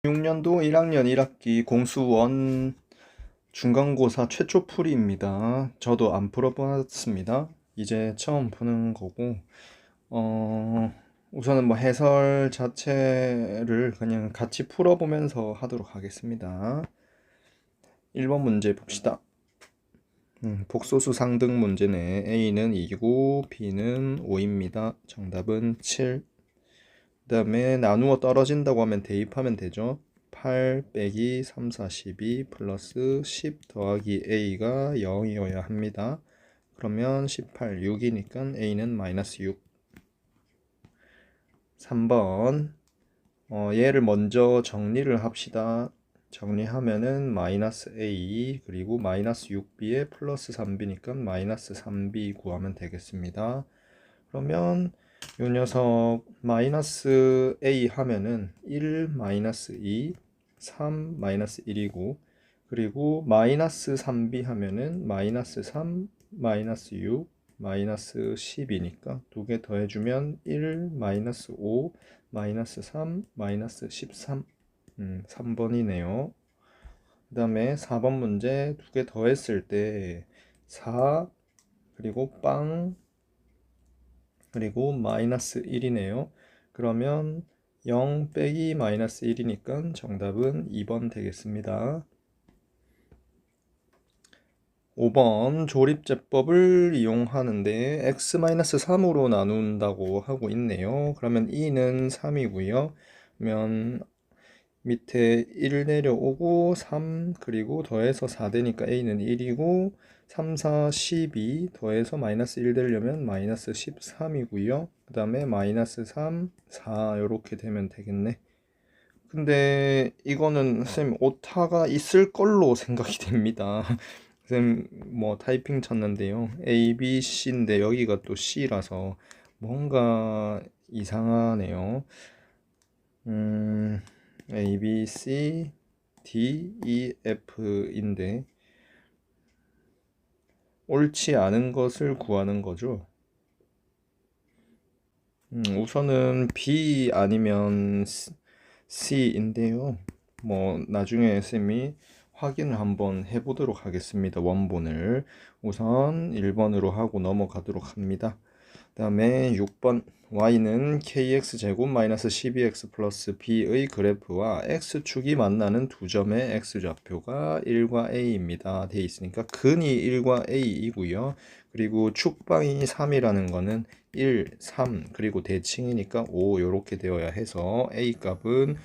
6년도 1학년 1학기 공수원 중간고사 최초 풀이입니다. 저도 안 풀어봤습니다. 이제 처음 푸는 거고, 우선은 뭐 해설 자체를 그냥 같이 풀어보면서 하도록 하겠습니다. 1번 문제 봅시다. 복소수 상등 문제네. A는 2고 B는 5입니다. 정답은 7. 그 다음에 나누어 떨어진다고 하면 대입하면 되죠. 8 빼기 3, 4, 12 플러스 10 더하기 A가 0이어야 합니다. 그러면 18, 6이니까 A는 마이너스 6. 3번 얘를 먼저 정리를 합시다. 정리하면은 마이너스 A 그리고 마이너스 6B에 플러스 3B니까 마이너스 3B 구하면 되겠습니다. 그러면 요 녀석 마이너스 A 하면은 1 마이너스 2 3 마이너스 1이고, 그리고 마이너스 3B 하면은 마이너스 3 마이너스 6 마이너스 10이니까 두 개 더해주면 1 마이너스 5 마이너스 3 마이너스 13. 3번이네요. 그 다음에 4번 문제 두 개 더했을 때 4 그리고 빵 그리고 마이너스 1이네요. 그러면 0 빼기 마이너스 1이니까 정답은 2번 되겠습니다. 5번 조립제법을 이용하는데 x-3으로 나눈다고 하고 있네요. 그러면 2는 3이고요. 그러면 밑에 1 내려오고 3 그리고 더해서 4 되니까 A는 1이고 3, 4, 12 더해서 마이너스 1 되려면 마이너스 13이고요. 그 다음에 마이너스 3, 4 이렇게 되면 되겠네. 근데 이거는 쌤 오타가 있을 걸로 생각이 됩니다. 쌤 뭐 타이핑 쳤는데요. A, B, C인데 여기가 또 C라서 뭔가 이상하네요. A, B, C, D, E, F인데 옳지 않은 것을 구하는 거죠. 우선은 B 아니면 C인데요. 뭐 나중에 쌤이 확인을 한번 해보도록 하겠습니다. 원본을 우선 1번으로 하고 넘어가도록 합니다. 그 다음에 6번 y는 kx제곱 마이너스 12x 플러스 b의 그래프와 x축이 만나는 두 점의 x좌표가 1과 a입니다. 되어 있으니까 근이 1과 a이고요. 그리고 축방이 3이라는 거는 1, 3 그리고 대칭이니까 5 이렇게 되어야 해서 a 값은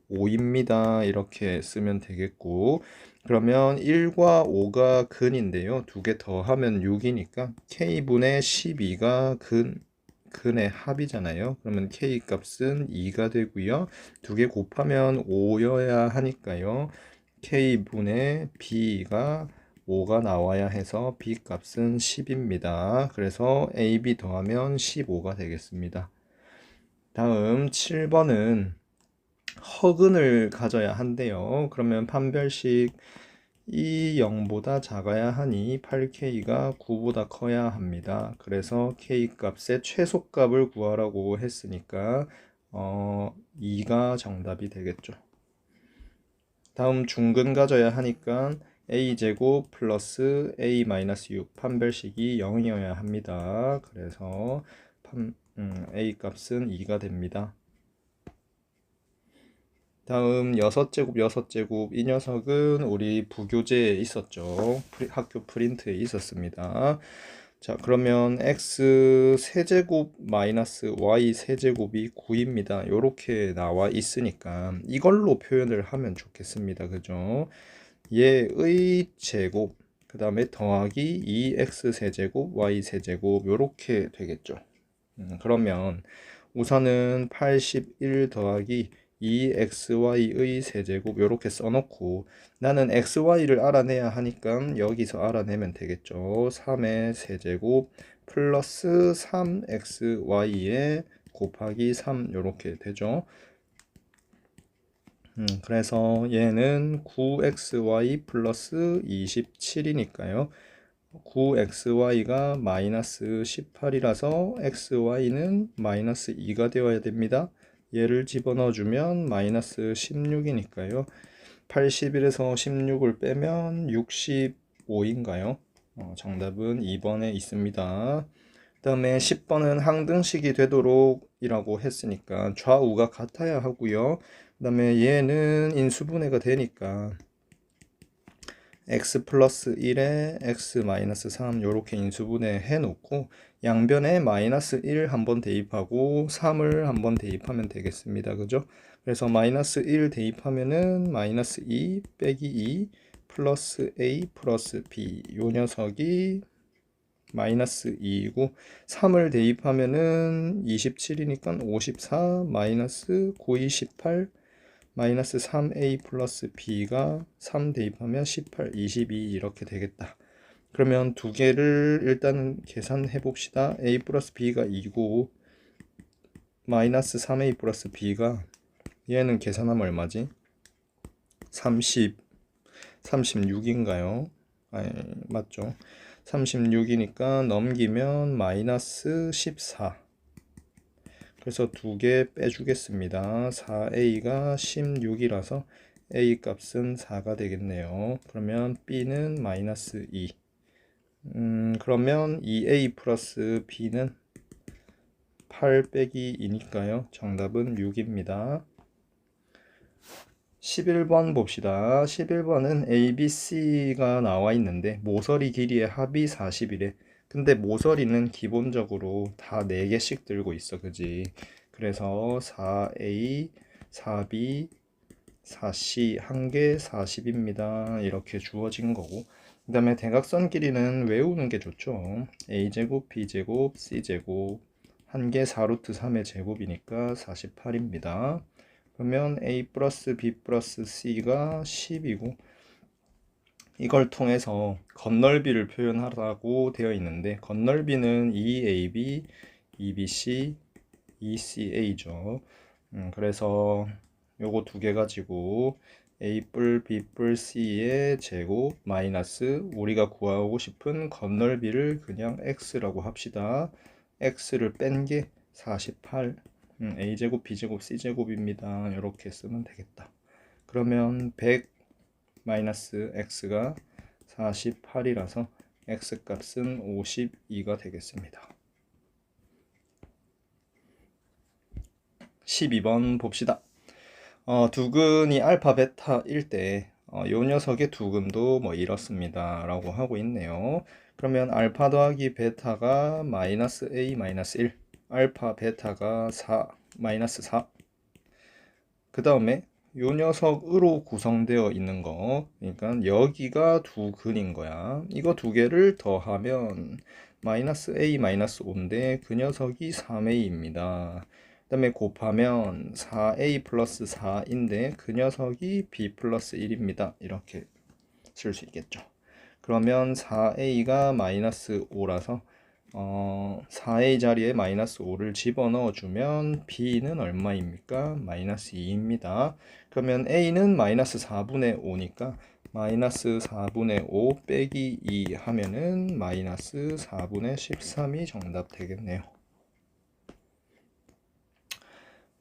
5입니다. 이렇게 쓰면 되겠고, 그러면 1과 5가 근인데요. 두 개 더하면 6이니까 k분의 12가 근의 합이잖아요. 그러면 k 값은 2가 되고요. 두 개 곱하면 5여야 하니까요. k분의 b가 5가 나와야 해서 b 값은 10입니다. 그래서 ab 더하면 15가 되겠습니다. 다음 7번은 허근을 가져야 한대요. 그러면 판별식 이 0보다 작아야 하니 8K가 9보다 커야 합니다. 그래서 K 값의 최소값을 구하라고 했으니까 2가 정답이 되겠죠. 다음 중근 가져야 하니까 A제곱 플러스 A-6 판별식이 0이어야 합니다. 그래서 A 값은 2가 됩니다. 다음 6제곱 이 녀석은 우리 부교재에 있었죠. 학교 프린트에 있었습니다. 자, 그러면 x 세제곱 마이너스 y 세제곱이 9입니다. 이렇게 나와 있으니까 이걸로 표현을 하면 좋겠습니다. 그죠? 얘의 제곱 그 다음에 더하기 2x 세제곱 y 세제곱 이렇게 되겠죠. 그러면 우선은 81 더하기 2xy의 세제곱 이렇게 써놓고 나는 xy를 알아내야 하니까 여기서 알아내면 되겠죠. 3의 세제곱 플러스 3xy에 곱하기 3 이렇게 되죠. 그래서 얘는 9xy 플러스 27이니까요. 9xy가 마이너스 18이라서 xy는 마이너스 2가 되어야 됩니다. 얘를 집어넣어주면 마이너스 16이니까요. 81에서 16을 빼면 65인가요? 정답은 2번에 있습니다. 그 다음에 10번은 항등식이 되도록 이라고 했으니까 좌우가 같아야 하고요. 그 다음에 얘는 인수분해가 되니까 x 플러스 1에 x 마이너스 3 이렇게 인수분해 해 놓고 양변에 마이너스 1 한번 대입하고 3을 한번 대입하면 되겠습니다. 그죠? 그래서 마이너스 1 대입하면은 마이너스 2 빼기 2 플러스 a 플러스 b 요 녀석이 마이너스 2이고 3을 대입하면은 27이니까 54 마이너스 9, 18 마이너스 3a 플러스 b가 3 대입하면 18, 22 이렇게 되겠다. 그러면 두 개를 일단 계산해 봅시다. a 플러스 b가 2고 마이너스 3a 플러스 b가 얘는 계산하면 얼마지? 36인가요? 아니, 맞죠? 36이니까 넘기면 마이너스 14. 그래서 두 개 빼주겠습니다. 4a가 16이라서 a 값은 4가 되겠네요. 그러면 b는 마이너스 2. 그러면 2a 플러스 b는 8 빼기 2니까요. 정답은 6입니다. 11번 봅시다. 11번은 A, B, C가 나와 있는데 모서리 길이의 합이 40이래. 근데 모서리는 기본적으로 다 4개씩 들고 있어. 그지? 그래서 4A, 4B, 4C 한 개 40입니다. 이렇게 주어진 거고. 그 다음에 대각선 길이는 외우는 게 좋죠. A제곱, B제곱, C제곱 한 개 4루트 3의 제곱이니까 48입니다. 그러면 A 플러스 B 플러스 C가 10이고 이걸 통해서 건널비를 표현하라고 되어 있는데 건널비는 2AB, 2BC, 2CA죠. 그래서 요거 두 개 가지고 A 뿔 B 뿔 C의 제곱 마이너스 우리가 구하고 싶은 건널비를 그냥 X라고 합시다. X를 뺀 게 48 A제곱, B제곱, C제곱입니다. 이렇게 쓰면 되겠다. 그러면 100 마이너스 X가 48이라서 X값은 52가 되겠습니다. 12번 봅시다. 두근이 알파, 베타일 때 요 녀석의 두근도 뭐 이렇습니다. 라고 하고 있네요. 그러면 알파 더하기 베타가 마이너스 A 마이너스 1 알파 베타가 4 마이너스 4 그 다음에 요 녀석으로 구성되어 있는 거 그러니까 여기가 두근인 거야. 이거 두 개를 더하면 마이너스 A 마이너스 5인데 그 녀석이 3A입니다. 그 다음에 곱하면 4A 플러스 4인데 그 녀석이 B 플러스 1입니다. 이렇게 쓸 수 있겠죠. 그러면 4A가 마이너스 5라서 4A 자리에 마이너스 5를 집어넣어 주면 B는 얼마입니까? 마이너스 2입니다. 그러면 A는 마이너스 4분의 5니까 마이너스 4분의 5 빼기 2 하면은 마이너스 4분의 13이 정답 되겠네요.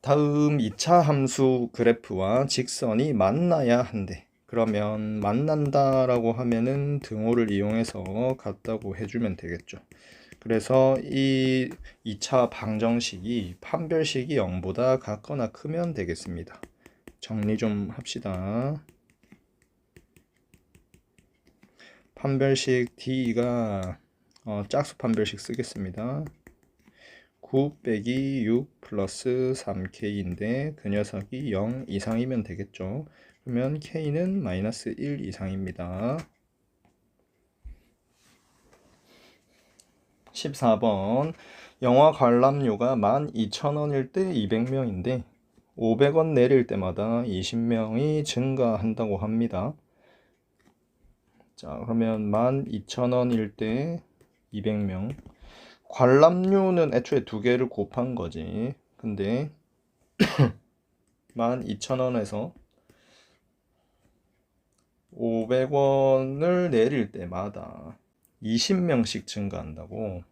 다음 2차 함수 그래프와 직선이 만나야 한대. 그러면 만난다라고 하면은 등호를 이용해서 같다고 해주면 되겠죠. 그래서 이 2차 방정식이 판별식이 0보다 같거나 크면 되겠습니다. 정리 좀 합시다. 판별식 D가 짝수 판별식 쓰겠습니다. 9 빼기 6 플러스 3K인데 그 녀석이 0 이상이면 되겠죠. 그러면 K는 마이너스 1 이상입니다. 14번 영화 관람료가 12,000원일 때 200명인데 500원 내릴 때마다 20명이 증가한다고 합니다. 자, 그러면 12,000원일 때 200명 관람료는 애초에 두 개를 곱한 거지. 근데 12,000원에서 500원을 내릴 때마다 20명씩 증가한다고.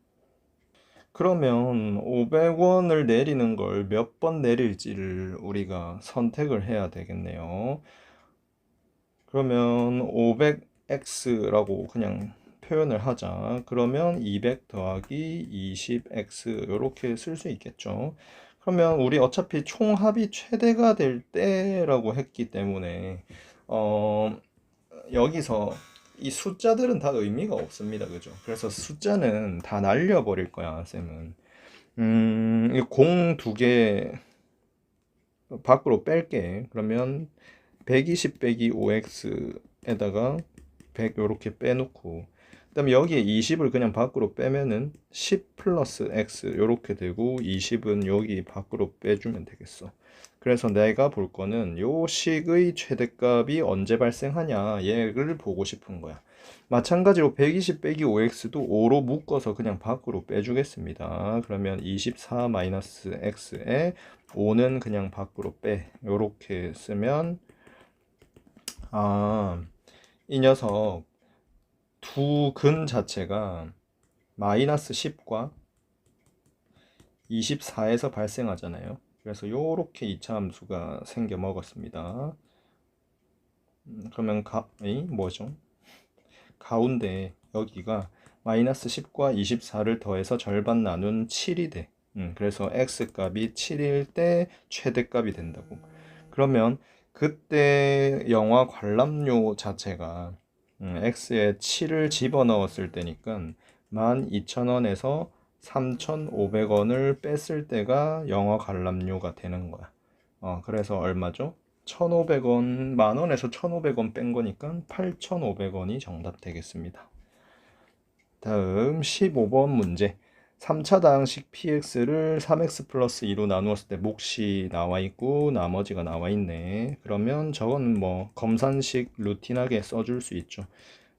그러면 500원을 내리는 걸 몇 번 내릴지를 우리가 선택을 해야 되겠네요. 그러면 500x라고 그냥 표현을 하자. 그러면 200 더하기 20x 이렇게 쓸 수 있겠죠. 그러면 우리 어차피 총합이 최대가 될 때라고 했기 때문에 여기서 이 숫자들은 다 의미가 없습니다. 그죠? 그래서 숫자는 다 날려버릴 거야, 쌤은. 공 두 개 밖으로 뺄게. 그러면 120 빼기 5x에다가 100 이렇게 빼놓고, 그 다음에 여기에 20을 그냥 밖으로 빼면은 10 플러스 x 이렇게 되고 20은 여기 밖으로 빼주면 되겠어. 그래서 내가 볼 거는 요 식의 최대값이 언제 발생하냐 얘를 보고 싶은 거야. 마찬가지로 120 빼기 5x도 5로 묶어서 그냥 밖으로 빼주겠습니다. 그러면 24 마이너스 x에 5는 그냥 밖으로 빼. 요렇게 쓰면 이 녀석 두 근 자체가 마이너스 10과 24에서 발생하잖아요. 그래서 요렇게 2차 함수가 생겨 먹었습니다. 그러면 뭐죠? 가운데 여기가 마이너스 10과 24를 더해서 절반 나눈 7이 돼. 그래서 x값이 7일 때 최대값이 된다고. 그러면 그때 영화 관람료 자체가 x에 7을 집어넣었을 때니까 12,000원에서 3,500원을 뺐을 때가 영화 관람료가 되는 거야. 그래서 얼마죠? 1,500원, 만원에서 1,500원 뺀 거니까 8,500원이 정답 되겠습니다. 다음 15번 문제. 3차 다항식 px를 3x 플러스 2로 나누었을 때 몫이 나와 있고 나머지가 나와 있네. 그러면 저건 뭐 검산식 루틴하게 써줄 수 있죠.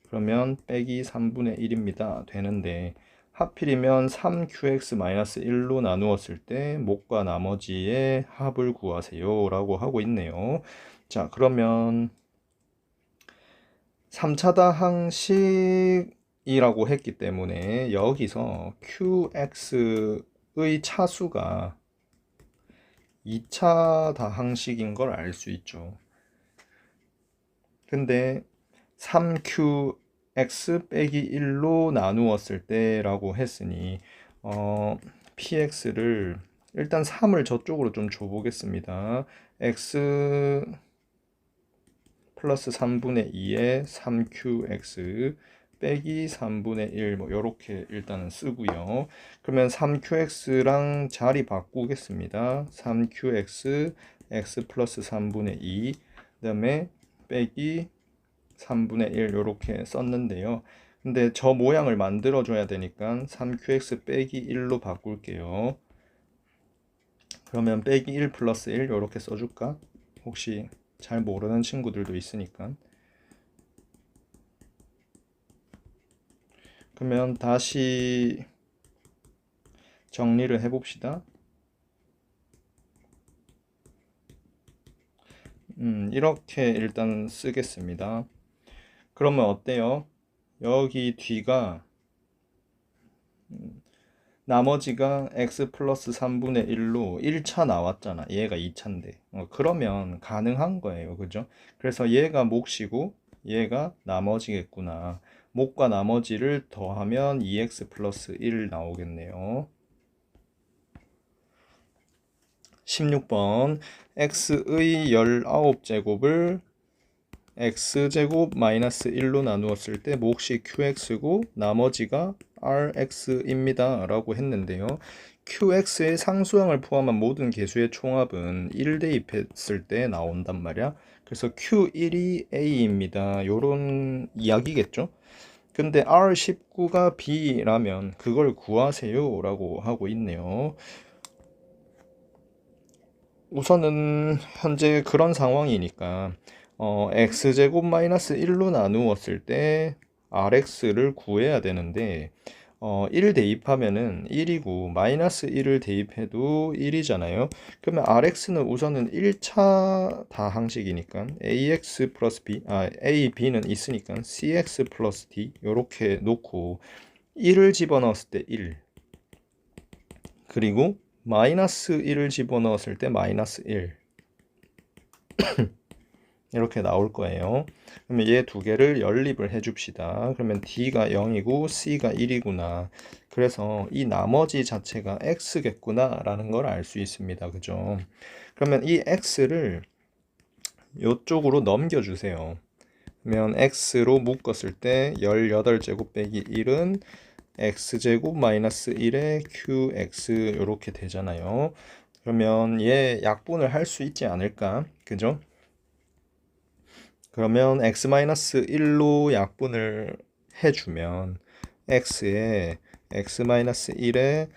그러면 빼기 3분의 1입니다. 되는데 하필이면 3qx-1로 나누었을 때 몫과 나머지의 합을 구하세요 라고 하고 있네요. 자, 그러면 3차 다항식이라고 했기 때문에 여기서 qx의 차수가 2차 다항식인 걸 알 수 있죠. 근데 3qx 빼기 1로 나누었을 때라고 했으니 px를 일단 3을 저쪽으로 좀 줘보겠습니다. x 플러스 3분의 2에 3qx 빼기 3분의 1 뭐 요렇게 일단은 쓰고요. 그러면 3qx랑 자리 바꾸겠습니다. 3qx x 플러스 3분의 2 그다음에 빼기 3분의 1 요렇게 썼는데요. 근데 저 모양을 만들어 줘야 되니까 3qx 빼기 1로 바꿀게요. 그러면 빼기 1 플러스 1 요렇게 써줄까? 혹시 잘 모르는 친구들도 있으니까. 그러면 다시 정리를 해봅시다. 이렇게 일단 쓰겠습니다. 그러면 어때요? 여기 뒤가 나머지가 x 플러스 3분의 1로 1차 나왔잖아. 얘가 2차인데. 그러면 가능한 거예요. 그죠? 그래서 얘가 몫이고 얘가 나머지겠구나. 몫과 나머지를 더하면 2x 플러스 1 나오겠네요. 16번 x의 19제곱을 x제곱 마이너스 1로 나누었을 때 몫이 qx고 나머지가 rx입니다 라고 했는데요. qx의 상수항을 포함한 모든 개수의 총합은 1 대입했을 때 나온단 말이야. 그래서 q1이 a입니다. 요런 이야기겠죠. 근데 r19가 b라면 그걸 구하세요 라고 하고 있네요. 우선은 현재 그런 상황이니까 x제곱 마이너스 1로 나누었을 때 rx를 구해야 되는데 1 대입하면은 1이고 마이너스 1을 대입해도 1이잖아요. 그러면 rx는 우선은 1차 다항식이니까 ax 플러스 b, a, b는 있으니까 cx 플러스 d 요렇게 놓고 1을 집어넣었을 때 1 그리고 마이너스 1을 집어넣었을 때 마이너스 1 이렇게 나올 거예요. 그러면 얘 두 개를 연립을 해 줍시다. 그러면 D가 0이고 C가 1이구나. 그래서 이 나머지 자체가 X겠구나 라는 걸 알 수 있습니다. 그죠? 그러면 이 X를 이쪽으로 넘겨주세요. 그러면 X로 묶었을 때 18제곱 빼기 1은 X제곱 마이너스 1에 QX 이렇게 되잖아요. 그러면 얘 약분을 할 수 있지 않을까? 그죠? 그러면 x-1로 약분을 해주면 x에 x-1에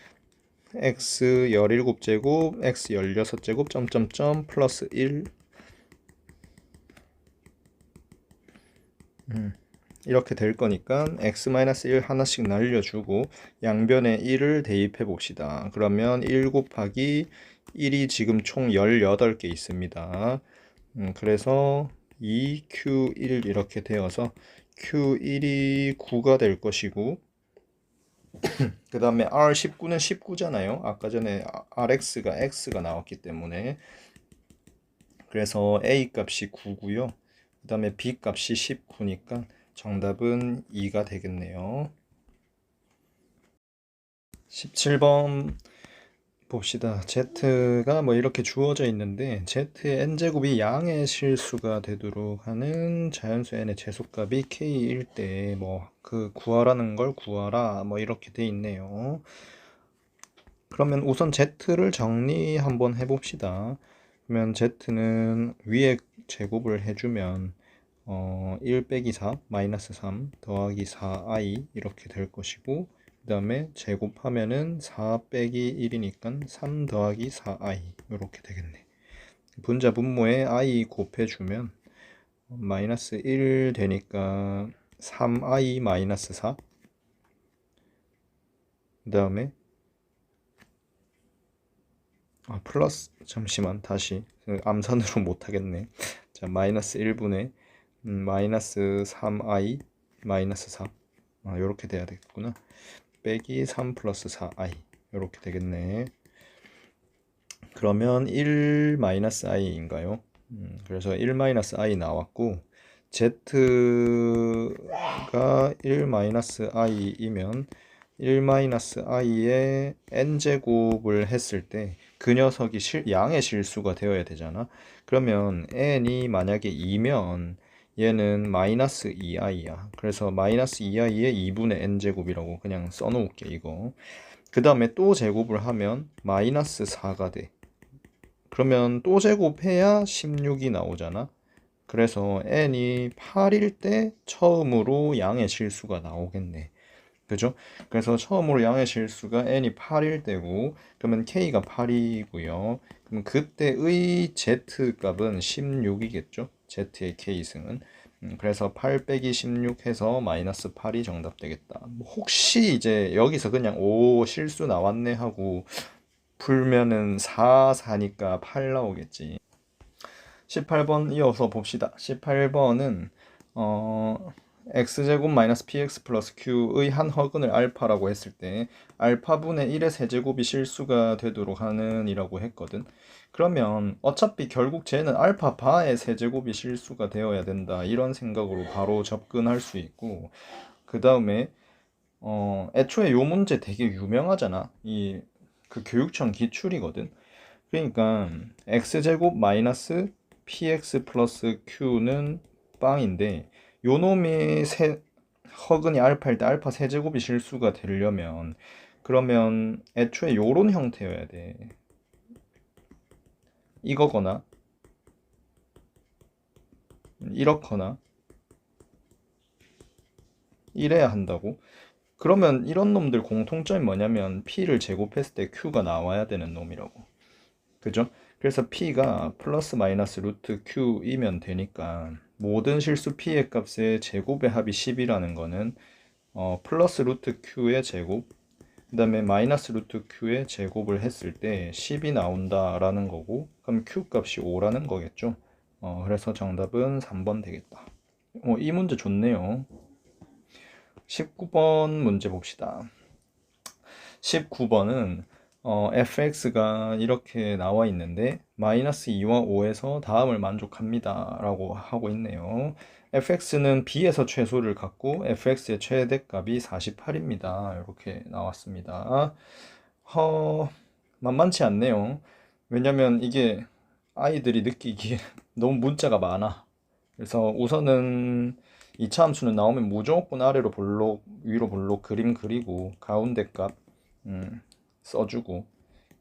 x 17제곱 x 16제곱 점점점 플러스 1 이렇게 될 거니까 x-1 하나씩 날려주고 양변에 1을 대입해 봅시다. 그러면 1 곱하기 1이 지금 총 18개 있습니다. 그래서 2Q1 이렇게 되어서 Q1이 9가 될 것이고 그 다음에 R19는 19잖아요. 아까 전에 RX가 X가 나왔기 때문에 그래서 A 값이 9고요. 그 다음에 B 값이 19니까 정답은 2가 되겠네요. 17번 봅시다. z가 뭐 이렇게 주어져 있는데 z의 n제곱이 양의 실수가 되도록 하는 자연수 n의 제속값이 k일 때 뭐 그 구하라는 걸 구하라 뭐 이렇게 돼 있네요. 그러면 우선 z를 정리 한번 해봅시다. 그러면 z는 위에 제곱을 해주면 1 빼기 4 마이너스 3 더하기 4i 이렇게 될 것이고 그 다음에 제곱하면은 4 빼기 1이니까 3 더하기 4i 이렇게 되겠네. 분자 분모에 i 곱해주면 마이너스 1 되니까 3i 마이너스 4 그 다음에 플러스 잠시만 다시 암산으로 못하겠네. 자 마이너스 1분의 마이너스 3i 마이너스 4 이렇게 돼야 되겠구나. 빼기 3 플러스 4i 이렇게 되겠네. 그러면 1 마이너스 i인가요? 그래서 1 마이너스 i 나왔고 z가 1 마이너스 i이면 1 마이너스 i의 n제곱을 했을 때 그 녀석이 양의 실수가 되어야 되잖아. 그러면 n이 만약에 2면 얘는 마이너스 2i야. 그래서 마이너스 2i의 2분의 n제곱이라고 그냥 써놓을게 이거. 그 다음에 또 제곱을 하면 마이너스 4가 돼. 그러면 또 제곱해야 16이 나오잖아. 그래서 n이 8일 때 처음으로 양의 실수가 나오겠네. 그죠? 그래서 처음으로 양의 실수가 n이 8일 때고 그러면 k가 8이고요. 그럼 그때의 z 값은 16이겠죠? z의 k승은. 그래서 8 빼기 16 해서 마이너스 8이 정답 되겠다. 혹시 이제 여기서 그냥 오 실수 나왔네 하고 풀면은 4, 4니까 8 나오겠지. 18번 이어서 봅시다. 18번은 x제곱 마이너스 px 플러스 q의 한 허근을 알파라고 했을 때 알파분의 1의 세제곱이 실수가 되도록 하는 이라고 했거든. 그러면 어차피 결국 쟤는 알파 바의 세제곱이 실수가 되어야 된다 이런 생각으로 바로 접근할 수 있고 그 다음에 애초에 요 문제 되게 유명하잖아. 이 그 교육청 기출이거든. 그러니까 x제곱 마이너스 px 플러스 q는 빵인데 요 놈이 허근이 알파일 때 알파 세제곱이 실수가 되려면 그러면 애초에 요런 형태여야 돼. 이거거나 이렇거나 이래야 한다고. 그러면 이런 놈들 공통점이 뭐냐면 p를 제곱했을 때 q가 나와야 되는 놈이라고. 그죠? 그래서 p가 플러스 마이너스 루트 q이면 되니까 모든 실수 p의 값의 제곱의 합이 10이라는 거는 플러스 루트 q의 제곱 그 다음에 마이너스 루트 q의 제곱을 했을 때 10이 나온다라는 거고 그럼 q 값이 5라는 거겠죠. 그래서 정답은 3번 되겠다. 이 문제 좋네요. 19번 문제 봅시다. 19번은 fx가 이렇게 나와 있는데 마이너스 2와 5에서 다음을 만족합니다 라고 하고 있네요. fx는 b에서 최소를 갖고 fx의 최대값이 48입니다. 이렇게 나왔습니다. 만만치 않네요. 왜냐면 이게 아이들이 느끼기에 너무 문자가 많아. 그래서 우선은 2차 함수는 나오면 무조건 아래로 볼록, 위로 볼록 그림 그리고 가운데 값 써주고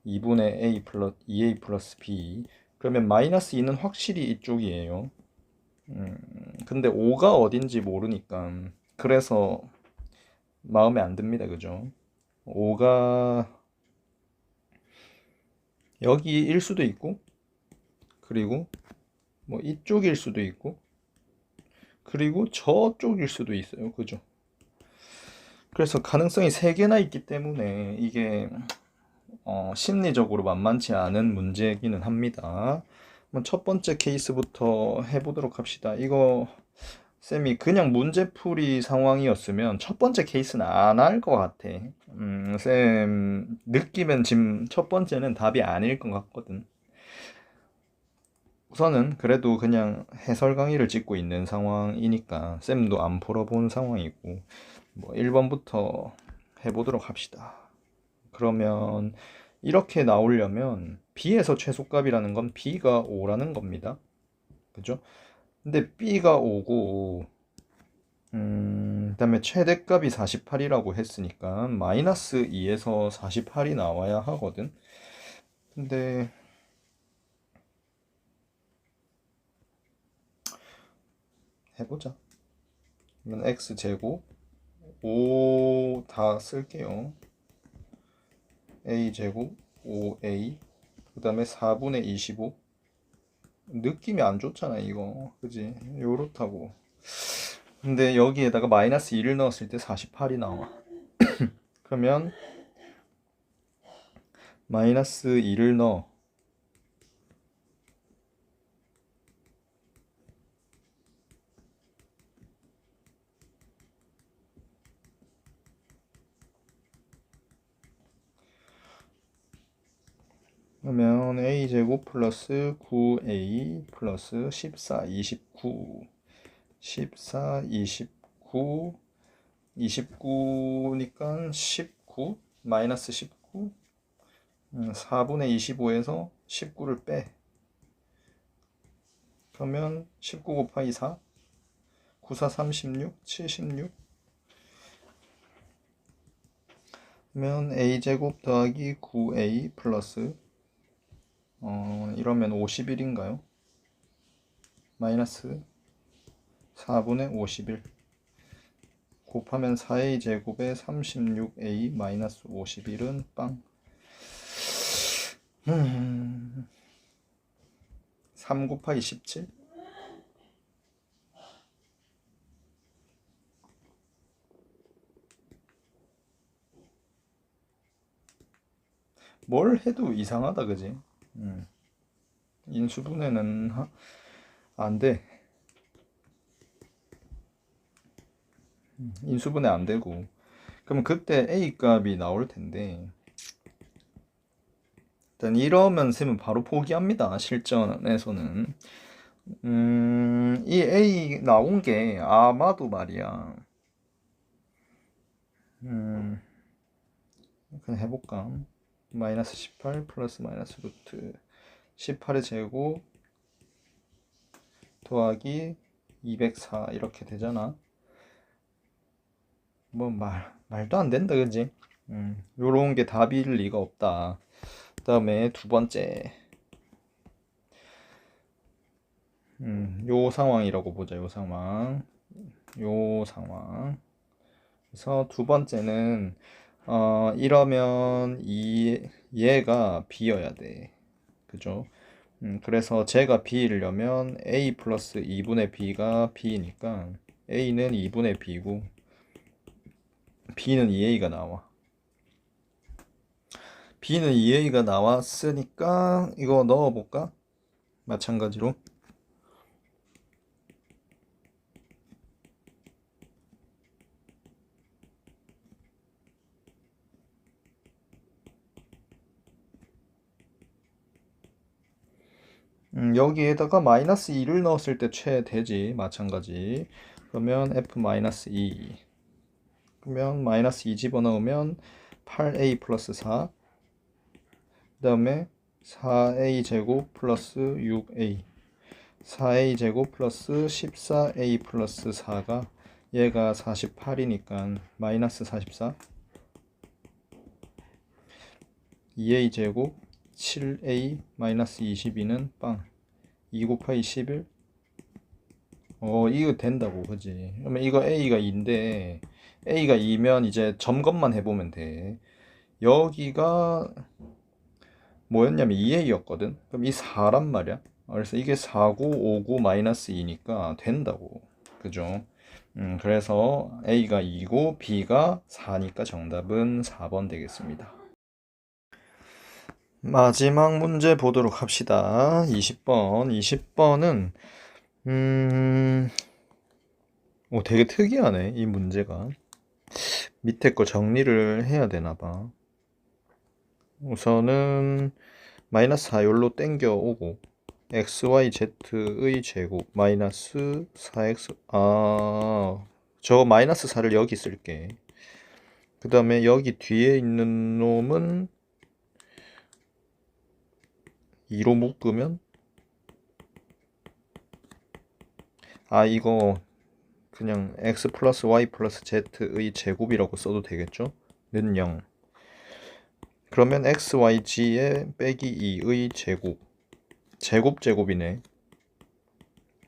2분의 a 플러스 2a 플러스 b 그러면 마이너스 2는 확실히 이쪽이에요. 근데 5가 어딘지 모르니까 그래서 마음에 안 듭니다. 그죠? 5가 여기일 수도 있고 그리고 뭐 이쪽일 수도 있고 그리고 저쪽일 수도 있어요. 그죠? 그래서 가능성이 3개나 있기 때문에 이게 심리적으로 만만치 않은 문제이기는 합니다. 첫 번째 케이스부터 해보도록 합시다. 이거 쌤이 그냥 문제풀이 상황이었으면 첫 번째 케이스는 안 할 것 같아. 쌤 느끼면 지금 첫 번째는 답이 아닐 것 같거든. 우선은 그래도 그냥 해설 강의를 찍고 있는 상황이니까 쌤도 안 풀어본 상황이고 뭐 1번부터 해보도록 합시다. 그러면 이렇게 나오려면 b에서 최소값이라는 건 b가 5라는 겁니다. 그죠? 근데 b가 5고 그다음에 최대값이 48이라고 했으니까 마이너스 2에서 48이 나와야 하거든. 근데 해보자. 그러면 x제곱 5 다 쓸게요. a제곱 5a 그 다음에 4분의 25 느낌이 안 좋잖아 이거 그지? 요렇다고. 근데 여기에다가 마이너스 2를 넣었을 때 48이 나와. 그러면 마이너스 2를 넣어. 그러면 a제곱 플러스 9a 플러스 14, 29 14, 29 29니까 19 마이너스 19 4분의 25에서 19를 빼. 그러면 19 곱하기 4 9, 4, 36 76 그러면 a제곱 더하기 9a 플러스 이러면 51인가요? 마이너스 4분의 51 곱하면 4a 제곱에 36a 마이너스 51은 빵 3 곱하기 17 뭘 해도 이상하다 그지? 인수분해는 안 돼. 인수분해 안 되고. 그럼 그때 A 값이 나올 텐데. 일단 이러면 쌤은 바로 포기합니다. 실전에서는. 이 A 나온 게 아마도 말이야. 그냥 해볼까? 마이너스 18 플러스 마이너스 루트 18의 제곱 더하기 204 이렇게 되잖아. 뭐 말도 안 된다 그지? 요런 게 답일 리가 없다. 그 다음에 두 번째 요 상황이라고 보자. 요 상황 그래서 두 번째는 이러면 얘가 b여야 돼. 그죠? 그래서 제가 b이려면 a 플러스 2분의 b가 b니까 a는 2분의 b고 b는 2a가 나와. b는 2a가 나왔으니까 이거 넣어볼까? 마찬가지로 여기에다가 마이너스 2를 넣었을 때 최대지 마찬가지. 그러면 f-2 그러면 마이너스 2 집어넣으면 8a 플러스 4 그 다음에 4a 제곱 플러스 6a 4a 제곱 플러스 14a 플러스 4가 얘가 48이니까 마이너스 44 2a 제곱 7a 마이너스 22는 빵 2 곱하기 11 이거 된다고 그지? 그러면 이거 a가 2인데 a가 2면 이제 점검만 해보면 돼. 여기가 뭐였냐면 2a였거든. 그럼 이 4란 말이야. 그래서 이게 49, 59 마이너스 2니까 된다고. 그죠? 그래서 a가 2고 b가 4니까 정답은 4번 되겠습니다. 마지막 문제 보도록 합시다. 20번. 20번은 되게 특이하네. 이 문제가. 밑에 거 정리를 해야 되나 봐. 우선은 마이너스 4열로 땡겨 오고 xyz의 제곱 마이너스 4x 저 마이너스 4를 여기 쓸게. 그 다음에 여기 뒤에 있는 놈은 2로 묶으면 이거 그냥 x 플러스 y 플러스 z의 제곱이라고 써도 되겠죠? 는 0. 그러면 xyg에 빼기 2의 제곱 제곱이네.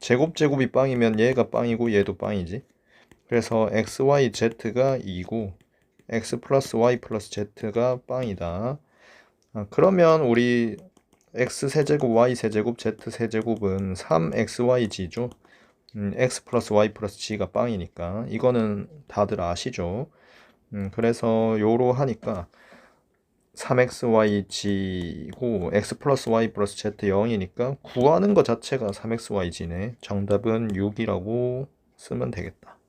제곱이 빵이면 얘가 빵이고 얘도 빵이지. 그래서 xyz가 2고 x 플러스 y 플러스 z가 빵이다. 그러면 우리 x 세제곱 y 세제곱 z 세제곱은 3xyg죠. x 플러스 y 플러스 g가 빵이니까 이거는 다들 아시죠? 그래서 요로 하니까 3xyg고 x 플러스 y 플러스 z 0이니까 구하는 것 자체가 3xyg네. 정답은 6이라고 쓰면 되겠다.